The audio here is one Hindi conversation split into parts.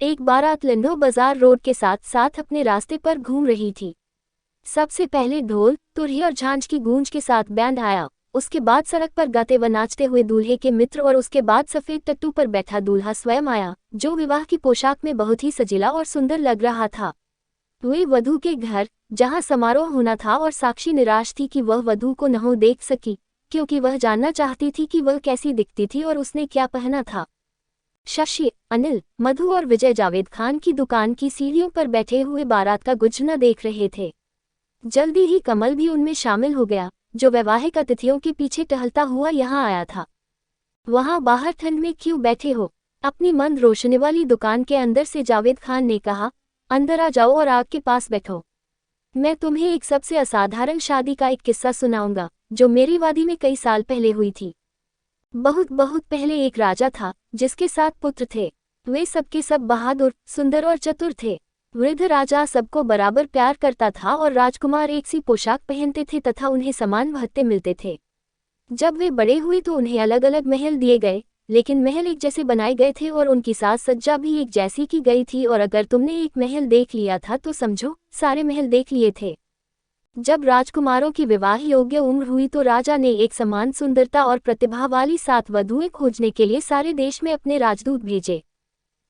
एक बारात लंडो बाजार रोड के साथ साथ अपने रास्ते पर घूम रही थी। सबसे पहले ढोल, तुरही और झांझ की गूंज के साथ बैंड आया। उसके बाद सड़क पर गाते व नाचते हुए दूल्हे के मित्र और उसके बाद सफेद टट्टू पर बैठा दूल्हा स्वयं आया, जो विवाह की पोशाक में बहुत ही सजीला और सुंदर लग रहा था। वे वधू के घर, जहां समारोह होना था, और साक्षी निराश थी कि वह वधू को नहीं देख सकी, क्योंकि वह जानना चाहती थी कि वह कैसी दिखती थी और उसने क्या पहना था। शशि, अनिल, मधु और विजय जावेद खान की दुकान की सीढ़ियों पर बैठे हुए बारात का गुजरना देख रहे थे। जल्दी ही कमल भी उनमें शामिल हो गया, जो वैवाहिक अतिथियों के पीछे टहलता हुआ यहाँ आया था। वहाँ बाहर ठंड में क्यों बैठे हो? अपनी मंद रोशनी वाली दुकान के अंदर से जावेद खान ने कहा, अंदर आ जाओ और आग के पास बैठो। मैं तुम्हें एक सबसे असाधारण शादी का एक किस्सा सुनाऊंगा, जो मेरी वादी में कई साल पहले हुई थी। बहुत बहुत पहले एक राजा था, जिसके 7 पुत्र थे। वे सबके सब बहादुर, सुंदर और चतुर थे। वृद्ध राजा सबको बराबर प्यार करता था और राजकुमार एक सी पोशाक पहनते थे तथा उन्हें समान भत्ते मिलते थे। जब वे बड़े हुए तो उन्हें अलग अलग महल दिए गए, लेकिन महल एक जैसे बनाए गए थे और उनकी साज सज्जा भी एक जैसी की गई थी, और अगर तुमने एक महल देख लिया था तो समझो सारे महल देख लिए थे। जब राजकुमारों की विवाह योग्य उम्र हुई तो राजा ने एक समान सुंदरता और प्रतिभा वाली 7 वधुएं खोजने के लिए सारे देश में अपने राजदूत भेजे।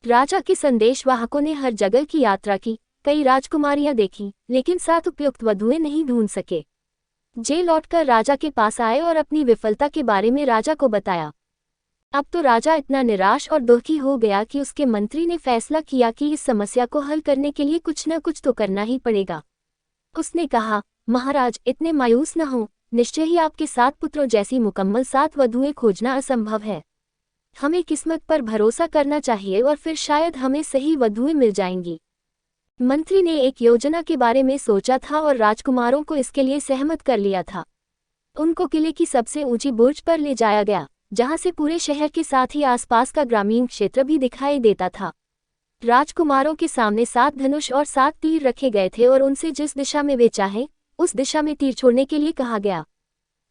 राजा के संदेशवाहकों ने हर जगह की यात्रा की, कई राजकुमारियां देखी, लेकिन 7 उपयुक्त वधुएं नहीं ढूंढ सके। जे लौटकर राजा के पास आए और अपनी विफलता के बारे में राजा को बताया। अब तो राजा इतना निराश और दुखी हो गया कि उसके मंत्री ने फैसला किया कि इस समस्या को हल करने के लिए कुछ न कुछ तो करना ही पड़ेगा। उसने कहा, महाराज, इतने मायूस न हो, निश्चय ही आपके 7 पुत्रों जैसी मुकम्मल 7 वधुएं खोजना असंभव है। हमें किस्मत पर भरोसा करना चाहिए और फिर शायद हमें सही वधुएं मिल जाएंगी। मंत्री ने एक योजना के बारे में सोचा था और राजकुमारों को इसके लिए सहमत कर लिया था। उनको किले की सबसे ऊंची बुर्ज पर ले जाया गया, जहां से पूरे शहर के साथ ही आसपास का ग्रामीण क्षेत्र भी दिखाई देता था। राजकुमारों के सामने 7 धनुष और 7 तीर रखे गए थे और उनसे जिस दिशा में वे चाहें उस दिशा में तीर छोड़ने के लिए कहा गया।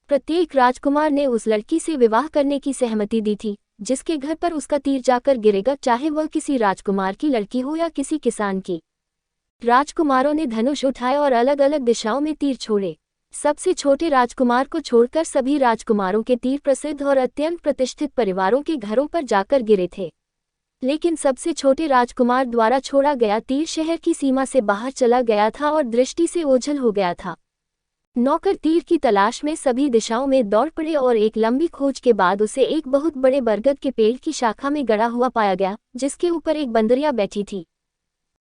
प्रत्येक राजकुमार ने उस लड़की से विवाह करने की सहमति दी थी, जिसके घर पर उसका तीर जाकर गिरेगा, चाहे वह किसी राजकुमार की लड़की हो या किसी किसान की। राजकुमारों ने धनुष उठाए और अलग अलग दिशाओं में तीर छोड़े। सबसे छोटे राजकुमार को छोड़कर सभी राजकुमारों के तीर प्रसिद्ध और अत्यंत प्रतिष्ठित परिवारों के घरों पर जाकर गिरे थे। लेकिन सबसे छोटे राजकुमार द्वारा छोड़ा गया तीर शहर की सीमा से बाहर चला गया था और दृष्टि से ओझल हो गया था। नौकर तीर की तलाश में सभी दिशाओं में दौड़ पड़े और एक लंबी खोज के बाद उसे एक बहुत बड़े बरगद के पेड़ की शाखा में गड़ा हुआ पाया गया, जिसके ऊपर एक बंदरिया बैठी थी।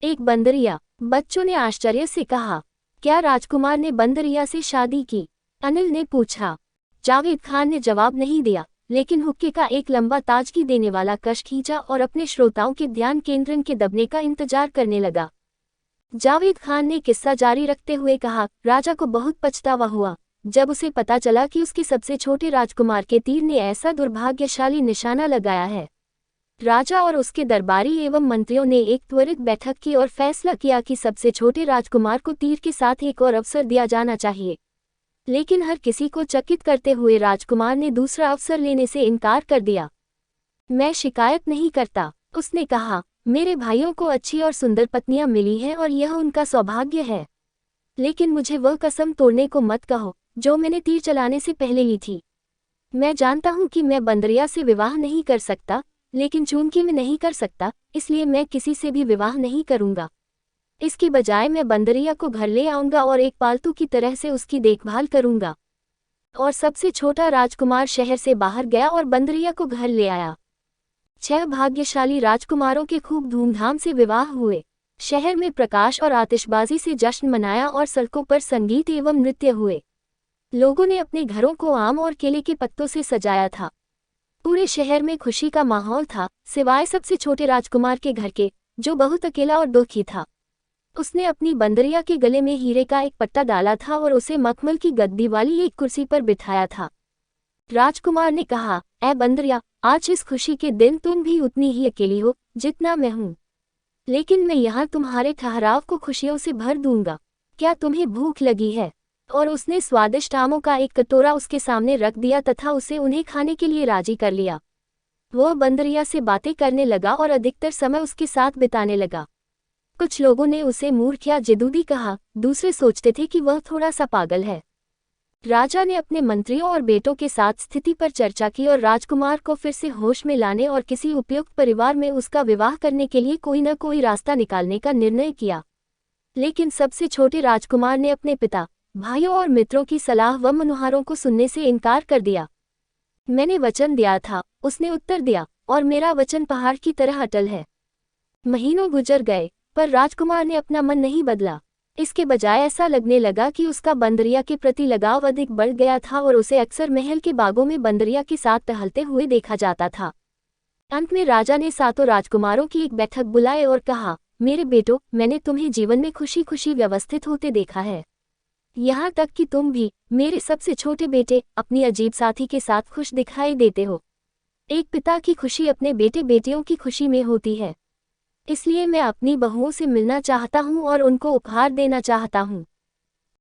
एक बंदरिया? बच्चों ने आश्चर्य से कहा। क्या राजकुमार ने बंदरिया से शादी की? अनिल ने पूछा। जावेद खान ने जवाब नहीं दिया, लेकिन हुक्के का एक लंबा ताजगी देने वाला कश खींचा और अपने श्रोताओं के ध्यान केंद्रण के दबने का इंतजार करने लगा। जावेद खान ने किस्सा जारी रखते हुए कहा, राजा को बहुत पछतावा हुआ जब उसे पता चला कि उसके सबसे छोटे राजकुमार के तीर ने ऐसा दुर्भाग्यशाली निशाना लगाया है। राजा और उसके दरबारी एवं मंत्रियों ने एक त्वरित बैठक की और फैसला किया कि सबसे छोटे राजकुमार को तीर के साथ एक और अवसर दिया जाना चाहिए। लेकिन हर किसी को चकित करते हुए राजकुमार ने दूसरा अवसर लेने से इनकार कर दिया। मैं शिकायत नहीं करता, उसने कहा। मेरे भाइयों को अच्छी और सुंदर पत्नियां मिली हैं और यह उनका सौभाग्य है। लेकिन मुझे वह कसम तोड़ने को मत कहो जो मैंने तीर चलाने से पहले ली थी। मैं जानता हूं कि मैं बंदरिया से विवाह नहीं कर सकता, लेकिन चूंकि मैं नहीं कर सकता, इसलिए मैं किसी से भी विवाह नहीं करूंगा। इसकी बजाय मैं बंदरिया को घर ले आऊंगा और एक पालतू की तरह से उसकी देखभाल करूंगा। और सबसे छोटा राजकुमार शहर से बाहर गया और बंदरिया को घर ले आया। 6 भाग्यशाली राजकुमारों के खूब धूमधाम से विवाह हुए। शहर में प्रकाश और आतिशबाजी से जश्न मनाया और सड़कों पर संगीत एवं नृत्य हुए। लोगों ने अपने घरों को आम और केले के पत्तों से सजाया था। पूरे शहर में खुशी का माहौल था, सिवाय सबसे छोटे राजकुमार के घर के, जो बहुत अकेला और दुखी था। उसने अपनी बंदरिया के गले में हीरे का एक पट्टा डाला था और उसे मखमल की गद्दी वाली एक कुर्सी पर बिठाया था। राजकुमार ने कहा, ऐ बंदरिया, आज इस खुशी के दिन तुम भी उतनी ही अकेली हो जितना मैं हूँ। लेकिन मैं यहाँ तुम्हारे ठहराव को खुशियों से भर दूंगा। क्या तुम्हें भूख लगी है? और उसने स्वादिष्ट आमों का एक कटोरा उसके सामने रख दिया तथा उसे उन्हें खाने के लिए राजी कर लिया। वह बंदरिया से बातें करने लगा और अधिकतर समय उसके साथ बिताने लगा। कुछ लोगों ने उसे मूर्ख या जिदूदी कहा, दूसरे सोचते थे कि वह थोड़ा सा पागल है। राजा ने अपने मंत्रियों और बेटों के साथ स्थिति पर चर्चा की और राजकुमार को फिर से होश में लाने और किसी उपयुक्त परिवार में उसका विवाह करने के लिए कोई न कोई रास्ता निकालने का निर्णय किया। लेकिन सबसे छोटे राजकुमार ने अपने पिता, भाइयों और मित्रों की सलाह व मनुहारों को सुनने से इनकार कर दिया। मैंने वचन दिया था, उसने उत्तर दिया, और मेरा वचन पहाड़ की तरह अटल है। महीनों गुजर गए, पर राजकुमार ने अपना मन नहीं बदला। इसके बजाय ऐसा लगने लगा कि उसका बंदरिया के प्रति लगाव अधिक बढ़ गया था और उसे अक्सर महल के बागों में बंदरिया के साथ टहलते हुए देखा जाता था। अंत में राजा ने सातों राजकुमारों की एक बैठक बुलाए और कहा, मेरे बेटों, मैंने तुम्हें जीवन में खुशी खुशी व्यवस्थित होते देखा है। यहाँ तक कि तुम भी, मेरे सबसे छोटे बेटे, अपनी अजीब साथी के साथ खुश दिखाई देते हो। एक पिता की खुशी अपने बेटे बेटियों की खुशी में होती है। इसलिए मैं अपनी बहुओं से मिलना चाहता हूँ और उनको उपहार देना चाहता हूँ।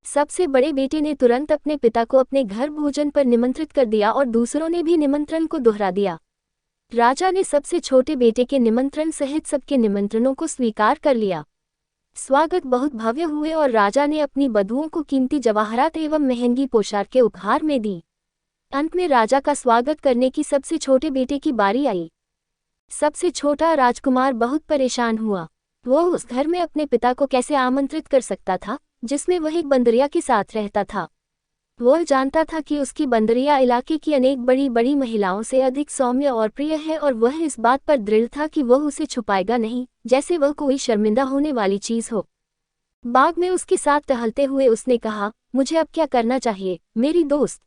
सबसे बड़े बेटे ने तुरंत अपने पिता को अपने घर भोजन पर निमंत्रित कर दिया और दूसरों ने भी निमंत्रण को दोहरा दिया। राजा ने सबसे छोटे बेटे के निमंत्रण सहित सबके निमंत्रणों को स्वीकार कर लिया। स्वागत बहुत भव्य हुए और राजा ने अपनी बधुओं को कीमती जवाहरात एवं महंगी पोशाकें उपहार में दी। अंत में राजा का स्वागत करने की सबसे छोटे बेटे की बारी आई। सबसे छोटा राजकुमार बहुत परेशान हुआ। वह उस घर में अपने पिता को कैसे आमंत्रित कर सकता था जिसमें वह एक बंदरिया के साथ रहता था। वह जानता था कि उसकी बंदरिया इलाके की अनेक बड़ी बड़ी महिलाओं से अधिक सौम्य और प्रिय है और वह इस बात पर दृढ़ था कि वह उसे छुपाएगा नहीं, जैसे वह कोई शर्मिंदा होने वाली चीज हो। बाग में उसके साथ टहलते हुए उसने कहा, मुझे अब क्या करना चाहिए मेरी दोस्त?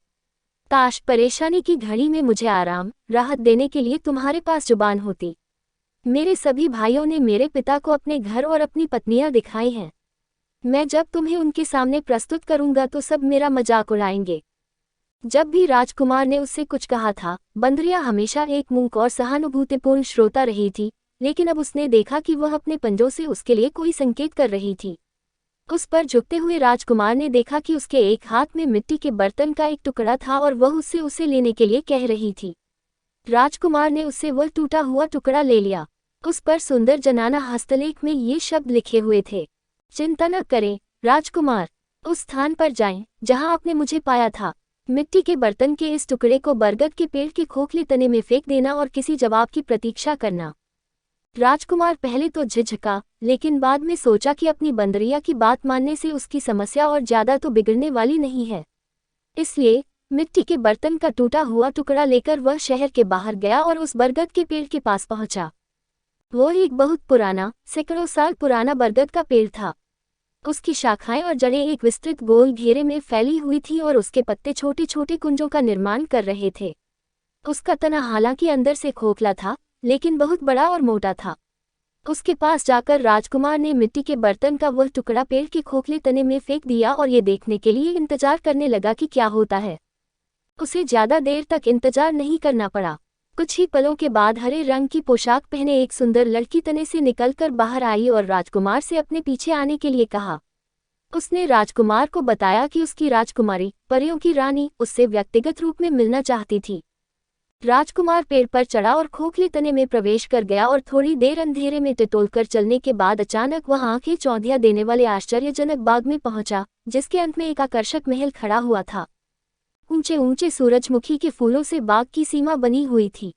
काश परेशानी की घड़ी में मुझे आराम, राहत देने के लिए तुम्हारे पास जुबान होती। मेरे सभी भाइयों ने मेरे पिता को अपने घर और अपनी पत्नियां दिखाई हैं। मैं जब तुम्हें उनके सामने प्रस्तुत करूंगा तो सब मेरा मजाक उड़ाएंगे। जब भी राजकुमार ने उससे कुछ कहा था, बंदरिया हमेशा एक मूक और सहानुभूतिपूर्ण श्रोता रही थी, लेकिन अब उसने देखा कि वह अपने पंजों से उसके लिए कोई संकेत कर रही थी। उस पर झुकते हुए राजकुमार ने देखा कि उसके एक हाथ में मिट्टी के बर्तन का एक टुकड़ा था और वह उससे उसे लेने के लिए कह रही थी। राजकुमार ने उससे वह टूटा हुआ टुकड़ा ले लिया। उस पर सुंदर जनाना हस्तलेख में ये शब्द लिखे हुए थे, चिंता न करें राजकुमार, उस स्थान पर जाएं जहां आपने मुझे पाया था। मिट्टी के बर्तन के इस टुकड़े को बरगद के पेड़ के खोखले तने में फेंक देना और किसी जवाब की प्रतीक्षा करना। राजकुमार पहले तो झिझका, लेकिन बाद में सोचा कि अपनी बंदरिया की बात मानने से उसकी समस्या और ज्यादा तो बिगड़ने वाली नहीं है। इसलिए मिट्टी के बर्तन का टूटा हुआ टुकड़ा लेकर वह शहर के बाहर गया और उस बरगद के पेड़ के पास पहुंचा। वह एक बहुत पुराना, सैकड़ों साल पुराना बरगद का पेड़ था। उसकी शाखाएं और जड़ें एक विस्तृत गोल घेरे में फैली हुई थीं और उसके पत्ते छोटे छोटे कुंजों का निर्माण कर रहे थे। उसका तना हालांकि अंदर से खोखला था, लेकिन बहुत बड़ा और मोटा था। उसके पास जाकर राजकुमार ने मिट्टी के बर्तन का वह टुकड़ा पेड़ के खोखले तने में फेंक दिया और ये देखने के लिए इंतजार करने लगा कि क्या होता है। उसे ज्यादा देर तक इंतजार नहीं करना पड़ा। कुछ ही पलों के बाद हरे रंग की पोशाक पहने एक सुंदर लड़की तने से निकलकर बाहर आई और राजकुमार से अपने पीछे आने के लिए कहा। उसने राजकुमार को बताया कि उसकी राजकुमारी, परियों की रानी, उससे व्यक्तिगत रूप में मिलना चाहती थी। राजकुमार पेड़ पर चढ़ा और खोखले तने में प्रवेश कर गया और थोड़ी देर अंधेरे में टिटोलकर चलने के बाद अचानक वह आंखें चौंधिया देने वाले आश्चर्यजनक बाग में पहुंचा, जिसके अंत में एक आकर्षक महल खड़ा हुआ था। ऊंचे ऊंचे सूरजमुखी के फूलों से बाग की सीमा बनी हुई थी।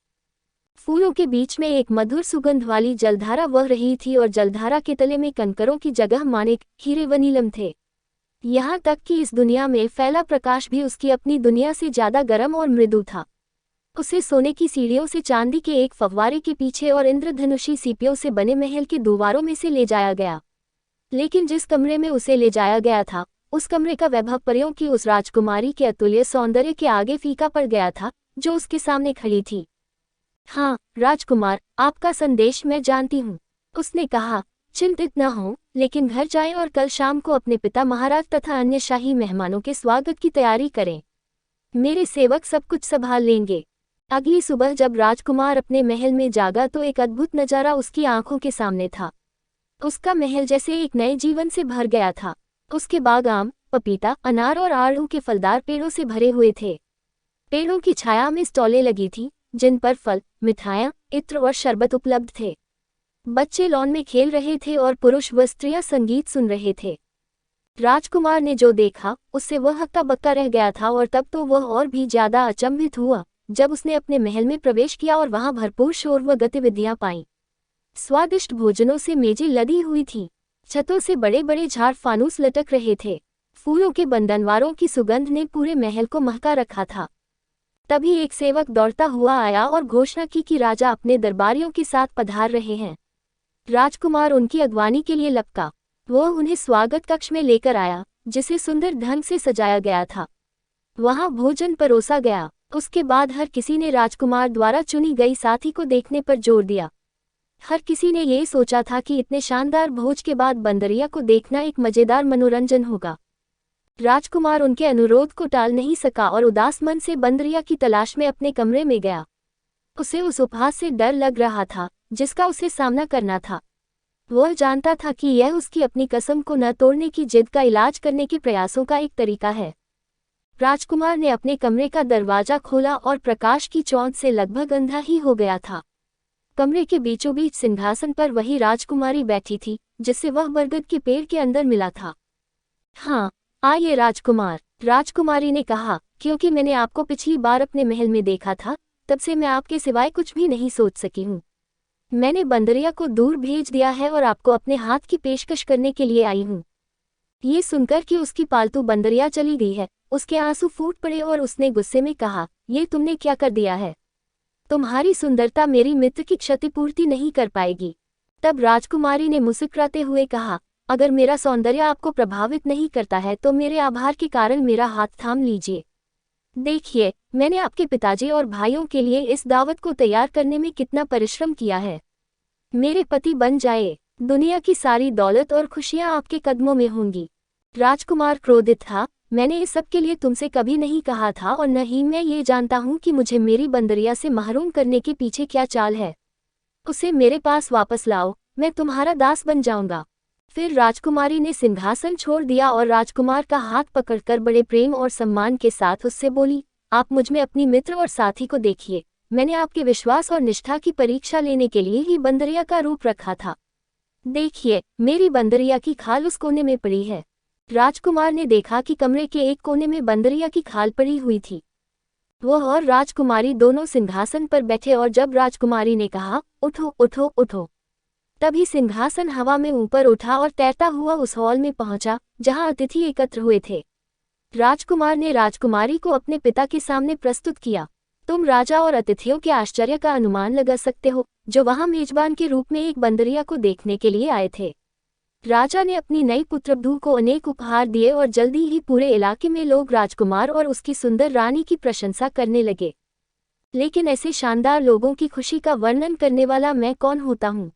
फूलों के बीच में एक मधुर सुगंध वाली जलधारा बह रही थी और जलधारा के तले में कंकरों की जगह माणिक, हीरे व नीलम थे। यहाँ तक कि इस दुनिया में फैला प्रकाश भी उसकी अपनी दुनिया से ज्यादा गर्म और मृदु था। उसे सोने की सीढ़ियों से चांदी के एक फव्वारे के पीछे और इंद्रधनुषी सीपियों से बने महल के दीवारों में से ले जाया गया। लेकिन जिस कमरे में उसे ले जाया गया था, उस कमरे का वैभव परियों की उस राजकुमारी के अतुल्य सौंदर्य के आगे फीका पड़ गया था, जो उसके सामने खड़ी थी। हाँ राजकुमार, आपका संदेश मैं जानती हूँ, उसने कहा। चिंतित न हो, लेकिन घर जाएं और कल शाम को अपने पिता महाराज तथा अन्य शाही मेहमानों के स्वागत की तैयारी करें। मेरे सेवक सब कुछ संभाल लेंगे। अगली सुबह जब राजकुमार अपने महल में जागा तो एक अद्भुत नजारा उसकी आंखों के सामने था। उसका महल जैसे एक नए जीवन से भर गया था। उसके बाग आम, पपीता, अनार और आड़ू के फलदार पेड़ों से भरे हुए थे। पेड़ों की छाया में स्टॉलें लगी थी, जिन पर फल, मिठाइयाँ, इत्र और शरबत उपलब्ध थे। बच्चे लॉन में खेल रहे थे और पुरुष व स्त्रियां संगीत सुन रहे थे। राजकुमार ने जो देखा उससे वह हक्का बक्का रह गया था और तब तो वह और भी ज्यादा अचंभित हुआ जब उसने अपने महल में प्रवेश किया और वहां भरपूर शोर व गतिविधियां पाईं। स्वादिष्ट भोजनों से मेजें लदी हुई थीं। छतों से बड़े बड़े झाड़ फानूस लटक रहे थे। फूलों के बंधनवारों की सुगंध ने पूरे महल को महका रखा था। तभी एक सेवक दौड़ता हुआ आया और घोषणा की कि राजा अपने दरबारियों के साथ पधार रहे हैं। राजकुमार उनकी अगवानी के लिए लपका। वह उन्हें स्वागत कक्ष में लेकर आया, जिसे सुंदर ढंग से सजाया गया था। वहां भोजन परोसा गया। उसके बाद हर किसी ने राजकुमार द्वारा चुनी गई साथी को देखने पर जोर दिया। हर किसी ने ये सोचा था कि इतने शानदार भोज के बाद बंदरिया को देखना एक मजेदार मनोरंजन होगा। राजकुमार उनके अनुरोध को टाल नहीं सका और उदास मन से बंदरिया की तलाश में अपने कमरे में गया। उसे उस उपहास से डर लग रहा था जिसका उसे सामना करना था। वह जानता था कि यह उसकी अपनी कसम को न तोड़ने की जिद का इलाज करने के प्रयासों का एक तरीका है। राजकुमार ने अपने कमरे का दरवाजा खोला और प्रकाश की चौंध से लगभग अंधा ही हो गया था। कमरे के बीचों बीच सिंहासन पर वही राजकुमारी बैठी थी जिससे वह बरगद के पेड़ के अंदर मिला था। हाँ, आइए राजकुमार, राजकुमारी ने कहा, क्योंकि मैंने आपको पिछली बार अपने महल में देखा था, तब से मैं आपके सिवाय कुछ भी नहीं सोच सकी हूँ। मैंने बंदरिया को दूर भेज दिया है और आपको अपने हाथ की पेशकश करने के लिए आई हूँ। ये सुनकर कि उसकी पालतू बंदरिया चली गई है, उसके आंसू फूट पड़े और उसने गुस्से में कहा, ये तुमने क्या कर दिया है? तुम्हारी सुंदरता मेरी मित्र की क्षतिपूर्ति नहीं कर पाएगी। तब राजकुमारी ने मुस्कुराते हुए कहा, अगर मेरा सौंदर्य आपको प्रभावित नहीं करता है तो मेरे आभार के कारण मेरा हाथ थाम लीजिए। देखिए, मैंने आपके पिताजी और भाइयों के लिए इस दावत को तैयार करने में कितना परिश्रम किया है। मेरे पति बन जाए, दुनिया की सारी दौलत और खुशियां आपके कदमों में होंगी। राजकुमार क्रोधित था, मैंने इस सब के लिए तुमसे कभी नहीं कहा था और न ही मैं ये जानता हूँ कि मुझे मेरी बंदरिया से महरूम करने के पीछे क्या चाल है। उसे मेरे पास वापस लाओ, मैं तुम्हारा दास बन जाऊंगा। फिर राजकुमारी ने सिंहासन छोड़ दिया और राजकुमार का हाथ पकड़कर बड़े प्रेम और सम्मान के साथ उससे बोली, आप मुझ में अपनी मित्र और साथी को देखिए। मैंने आपके विश्वास और निष्ठा की परीक्षा लेने के लिए ही बंदरिया का रूप रखा था। देखिए, मेरी बंदरिया की खाल उस कोने में पड़ी है। राजकुमार ने देखा कि कमरे के एक कोने में बंदरिया की खाल पड़ी हुई थी। वह और राजकुमारी दोनों सिंहासन पर बैठे और जब राजकुमारी ने कहा, उठो उठो उठो, तभी सिंहासन हवा में ऊपर उठा और तैरता हुआ उस हॉल में पहुंचा जहां अतिथि एकत्र हुए थे। राजकुमार ने राजकुमारी को अपने पिता के सामने प्रस्तुत किया। तुम राजा और अतिथियों के आश्चर्य का अनुमान लगा सकते हो, जो वहां मेजबान के रूप में एक बंदरिया को देखने के लिए आए थे। राजा ने अपनी नई पुत्रवधू को अनेक उपहार दिए और जल्दी ही पूरे इलाके में लोग राजकुमार और उसकी सुंदर रानी की प्रशंसा करने लगे। लेकिन ऐसे शानदार लोगों की खुशी का वर्णन करने वाला मैं कौन होता हूँ?